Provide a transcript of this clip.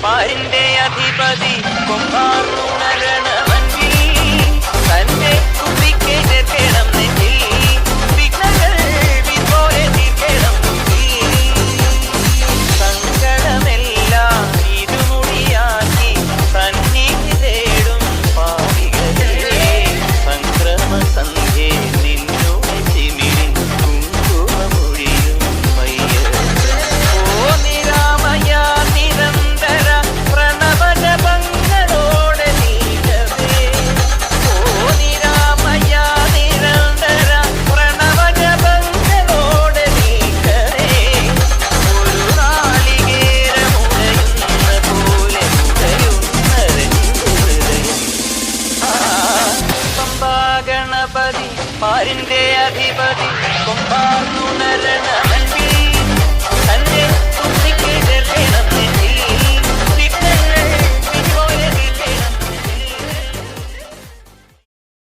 പാരിന്റെ അധിപതി കൊമ്പാറുണരണമൻപിൽ തന്റെ കുപ്പിക്ക് ചേർക്കണം നെഞ്ചിൽ വിഘ്നങ്ങൾ വിധോരെ തീർക്കണം സങ്കടമെല്ലാം ഇരുമുടിയാക്കി സന്നിധി തേടും പാപികളെ സംക്രമ സന്ധ്യേ നിന്നോട് ചിമിരിൻ കുങ്കുമമൊഴിയും മയ്യ ഓ നിരാമയ നിരന്തര പ്രണവജപങ്ങളോടെ നീക്കവേ ഓ നിരാമയ നിരന്തര പ്രണവജപങ്ങളോടെ നീക്കവേ ഒരു നാളികേരമുടയുന്ന പോലെ ഉടയുന്നതെന്തുഹൃദയം പമ്പാ ഗണപതി പാരിന്റെ അധിപതി കൊമ്പാർന്നുണരണമൻ